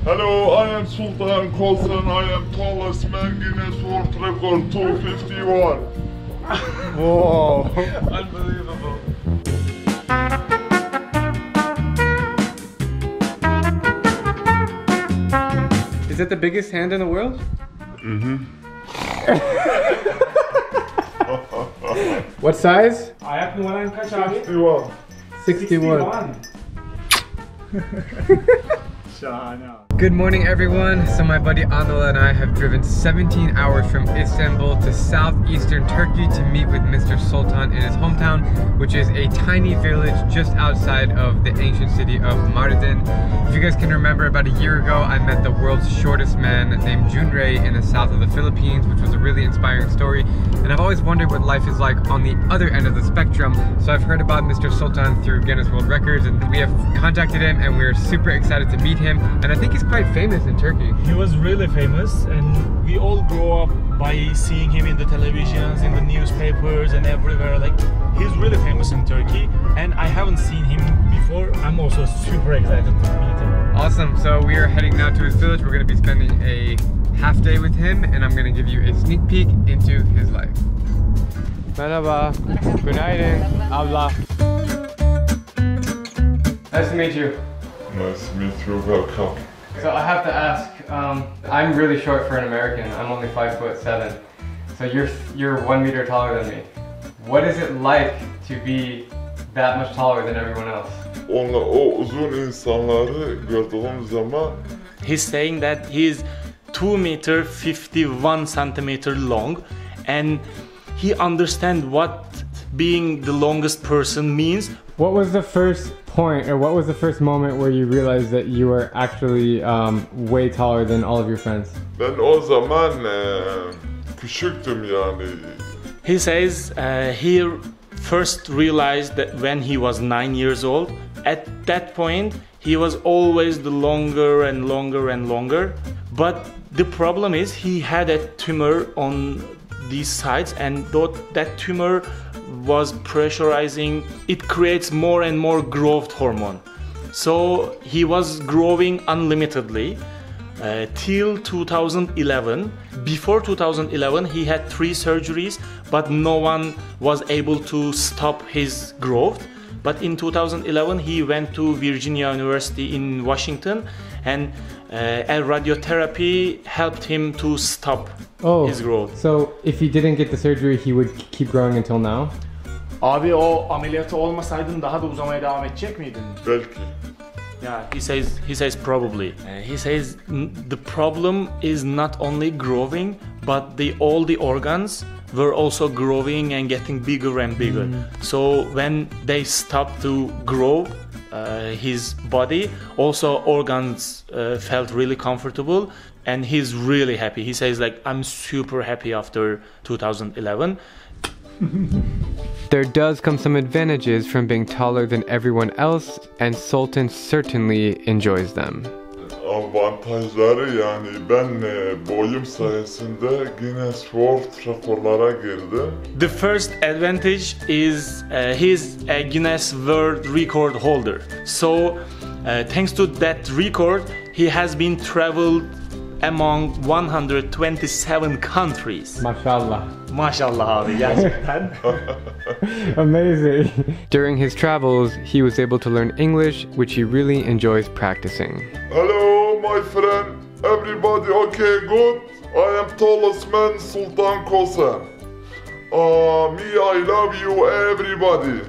Hello, I am Sultan Kösen. I am tallest man, Guinness World Record 251. Whoa. Unbelievable. Is that the biggest hand in the world? Mm-hmm. What size? Ayak numaran kaç abi? 61. 61. Good morning everyone. So my buddy Anil and I have driven 17 hours from Istanbul to southeastern Turkey to meet with Mr. Sultan in his hometown, which is a tiny village just outside of the ancient city of Mardin. If you guys can remember, about a year ago I met the world's shortest man named Junrei in the south of the Philippines, which was a really inspiring story. And I've always wondered what life is like on the other end of the spectrum. So I've heard about Mr. Sultan through Guinness World Records, and we have contacted him and we're super excited to meet him. And I think he's quite famous in Turkey. He was really famous, and we all grew up by seeing him in the televisions, in the newspapers, and everywhere. Like, he's really famous in Turkey, and I haven't seen him before. I'm also super excited to meet him. Awesome. So we are heading now to his village. We're going to be spending a half day with him, and I'm going to give you a sneak peek into his life. Merhaba. Günaydın. Abla. Nice to meet you. Nice to meet you. Welcome. So I have to ask, I'm really short for an American. I'm only 5'7". So you're 1 meter taller than me. What is it like to be that much taller than everyone else? O uzun insanları gördüğüm zaman He's saying that he's 2 meter 51 centimeter long, and he understands what being the longest person means. What was the first point, or what was the first moment where you realized that you were actually way taller than all of your friends? ben o zaman küçüktüm yani. He says he first realized that when he was 9 years old. At that point, he was always the longer and longer and longer. But the problem is he had a tumor on these sides, and that tumor was pressurizing. It creates more and more growth hormone. So he was growing unlimitedly till 2011. Before 2011, he had 3 surgeries, but no one was able to stop his growth. But in 2011, he went to Virginia University in Washington, and a radiotherapy helped him to stop his growth. So if he didn't get the surgery, he would keep growing until now? Abi o ameliyatı olmasaydın daha da uzamaya devam edecek miydin? Belki. Yeah, he says probably. He says the problem is not only growing, but all the organs were also growing and getting bigger and bigger. So when they stopped to grow, his body, also organs felt really comfortable, and he's really happy. He says, like, I'm super happy after 2011. There does come some advantages from being taller than everyone else, and Sultan certainly enjoys them. Avantajları yani ben boyum sayesinde Guinness World Rekorlara girdim. The first advantage is he's a Guinness World Record holder. So thanks to that record, he has been traveled among 127 countries. Mashallah. Maşallah abi, gerçekten. Amazing. During his travels, he was able to learn English, which he really enjoys practicing. Hello my friend, everybody okay, good? I am tallest man Sultan Kösen. Me, I love you everybody.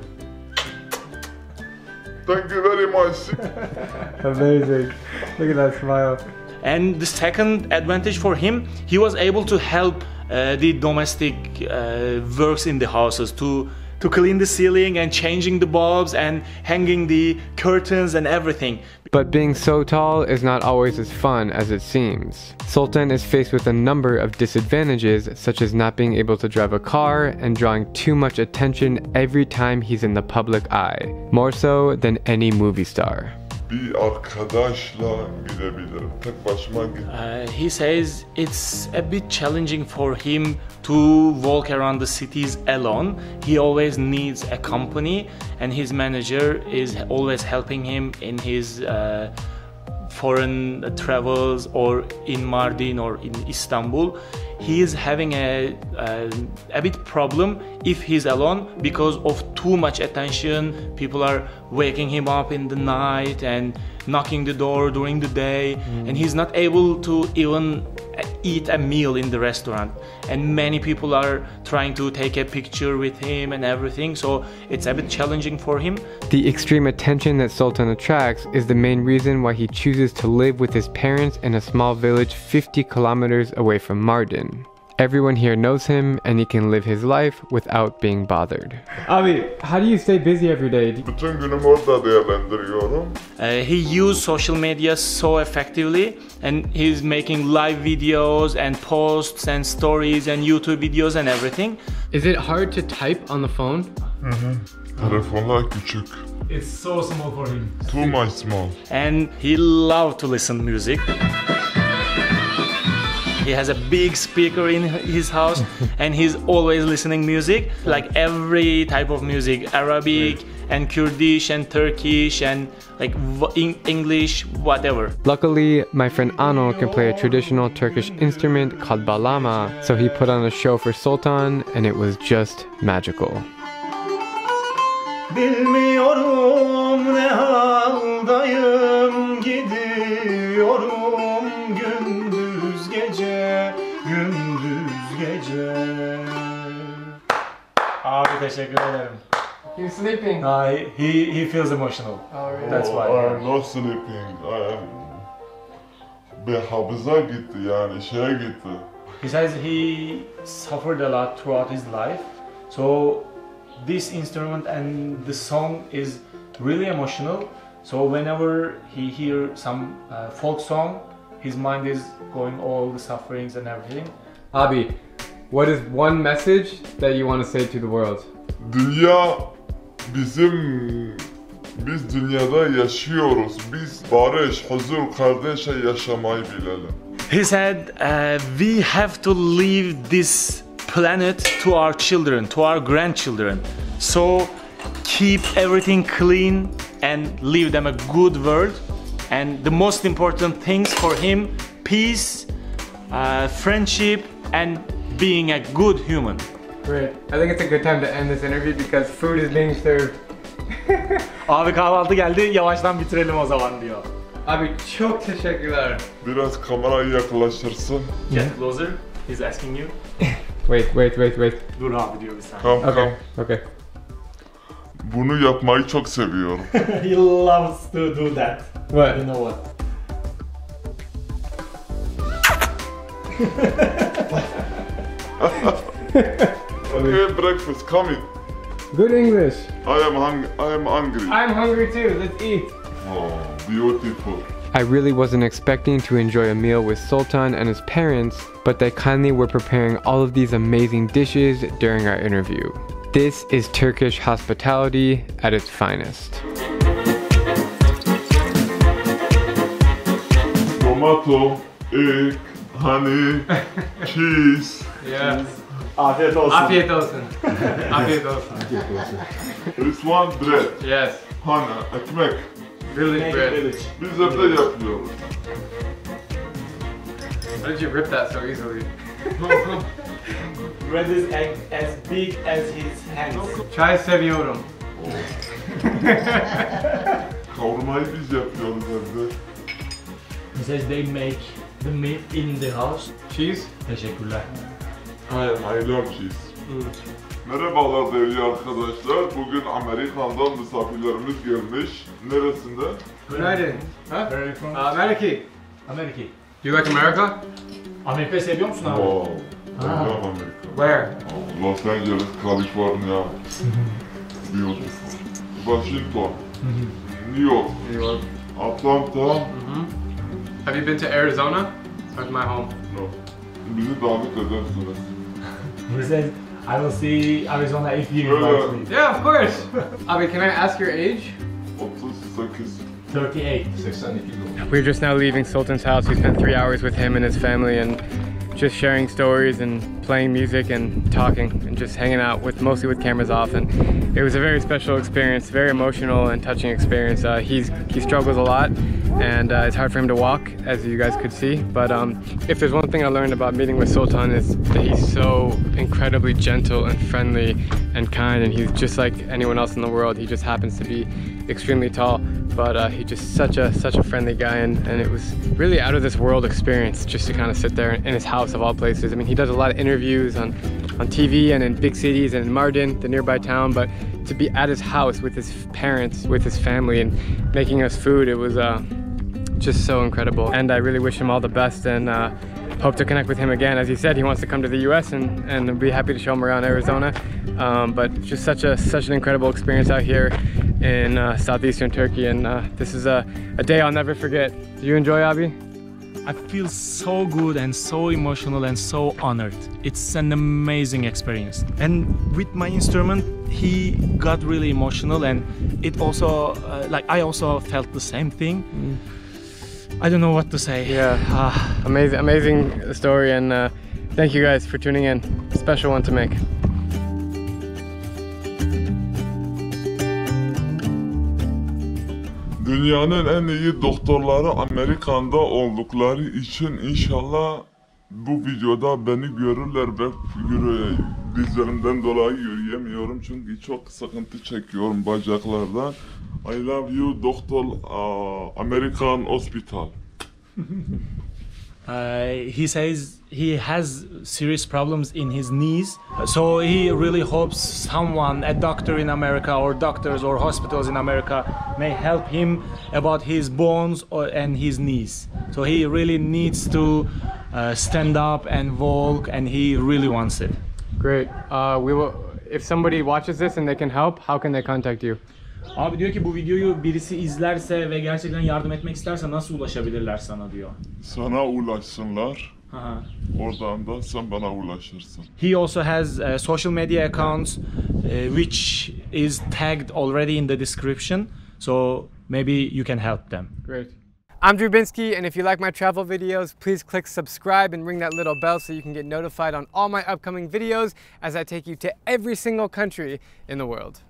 Thank you very much. Amazing. Look at that smile. And the second advantage for him, he was able to help the domestic works in the houses, to clean the ceiling and changing the bulbs and hanging the curtains and everything. But being so tall is not always as fun as it seems. Sultan is faced with a number of disadvantages, such as not being able to drive a car and drawing too much attention every time he's in the public eye, more so than any movie star. Bir arkadaşla gidebilirim. Tek başıma He says it's a bit challenging for him to walk around the cities alone. He always needs a company, and his manager is always helping him in his foreign travels or in Mardin or in Istanbul, he is having a bit problem if he's alone because of too much attention. People are waking him up in the night and knocking the door during the day, and he's not able to even eat a meal in the restaurant, and many people are trying to take a picture with him and everything, so it's a bit challenging for him. The extreme attention that Sultan attracts is the main reason why he chooses to live with his parents in a small village 50 kilometers away from Mardin. Everyone here knows him and he can live his life without being bothered. Abi, how do you stay busy every day? Bütün günümü orada değerlendiriyorum. He used social media so effectively, and he's making live videos and posts and stories and YouTube videos and everything. Is it hard to type on the phone? Telefonlar küçük. It's so small for him. Too much small. And he loved to listen music. He has a big speaker in his house and he's always listening music, like every type of music, Arabic and Kurdish and Turkish and like English, whatever. Luckily, my friend Anil can play a traditional Turkish instrument called baglama, so he put on a show for Sultan and it was just magical. Bilmiyorum ne haldayım, gidiyorum gündüz gece, gündüz gece. Abi teşekkür ederim. You're sleeping. He feels emotional. Oh, really? That's why. I'm not sleeping. Bir hafıza gitti yani şeye gitti. He says he suffered a lot throughout his life, so this instrument and the song is really emotional. So whenever he hears some folk song, his mind is going all the sufferings and everything. Abi, what is one message that you want to say to the world? Dünya biz dünyada yaşıyoruz. Biz barış, huzur, kardeşe yaşamayı bilelim. He said, we have to leave this planet to our children, to our grandchildren. So keep everything clean and leave them a good world. And the most important things for him, peace, friendship, and being a good human. Great. I think it's a good time to end this interview because food is being served. Abi kahvaltı geldi, yavaştan bitirelim o zaman diyor. Abi çok teşekkürler. Biraz kamerayı yaklaşırsın. Get closer, he's asking you. Wait. Dur abi diyor bir saniye. Okay. Bunu yapmayı çok seviyorum. He loves to do that. What? You know what? Okay, breakfast coming. Good English. I am hungry. I'm hungry too. Let's eat. Oh, beautiful. I really wasn't expecting to enjoy a meal with Sultan and his parents, but they kindly were preparing all of these amazing dishes during our interview. This is Turkish hospitality at its finest. Tomato, egg, honey, cheese. Yes. Afiyet olsun. Afiyet olsun. Afiyet olsun. This one bread. Yes. Honey, ekmek. Village bread. Biz evde yapıyoruz. How did you rip that so easily? Bread is as big as his hands. Çay seviyorum. Kavurmayı biz yapıyoruz evde. He says they make the meat in the house. Cheese? Teşekkürler. I love cheese. Merhabalar değerli arkadaşlar. Bugün Amerika'dan misafirlerimiz gelmiş. Neresinde? Günaydın. Huh? Where are you from? America. Amerika. Do you like America? Amerika'yı seviyor musun abi? Wow. I love America. Where? Los Angeles, California. Beautiful. Washington. New York. New York. Atlanta. Have you been to Arizona? That's my home. No. Bizi davet edersiniz. He says, I will see Arizona if you invite me. Yeah, of course. Abi, can I ask your age? 38. 38. We're just now leaving Sultan's house. We spent 3 hours with him and his family and just sharing stories and playing music and talking and just hanging out mostly with cameras off, and it was a very special experience, very emotional and touching experience. He struggles a lot and it's hard for him to walk, as you guys could see. But if there's one thing I learned about meeting with Sultan, is that he's so incredibly gentle and friendly and kind, and he's just like anyone else in the world. He just happens to be extremely tall, but he's just such a friendly guy, and it was really out of this world experience just to kind of sit there in his house of all places. I mean, he does a lot of interviews on TV and in big cities and in Mardin, the nearby town, but to be at his house with his parents, with his family, and making us food, it was just so incredible. And I really wish him all the best, and hope to connect with him again. As he said, he wants to come to the US, and I'd be happy to show him around Arizona. But just such an incredible experience out here in southeastern Turkey, and this is a day I'll never forget. Do you enjoy, Abi? I feel so good and so emotional and so honored. It's an amazing experience. And with my instrument, he got really emotional, and it also, I also felt the same thing. I don't know what to say. Yeah, amazing story, and thank you guys for tuning in. Special one to make. Dünyanın en iyi doktorları Amerika'da oldukları için inşallah bu videoda beni görürler ve dizlerimden dolayı yürüyemiyorum çünkü çok sıkıntı çekiyorum bacaklardan. I love you Doctor American Hospital. He says he has serious problems in his knees, so he really hopes someone, a doctor in America or doctors or hospitals in America, may help him about his bones and his knees. So he really needs to stand up and walk, and he really wants it. Great. We will. If somebody watches this and they can help, how can they contact you? Abi diyor ki bu videoyu birisi izlerse ve gerçekten yardım etmek isterse nasıl ulaşabilirler sana diyor. Sana ulaşsınlar. Oradan da sen bana ulaşırsın. He also has social media accounts which is tagged already in the description, so maybe you can help them. Great. I'm Binsky, and if you like my travel videos, please click subscribe and ring that little bell so you can get notified on all my upcoming videos as I take you to every single country in the world.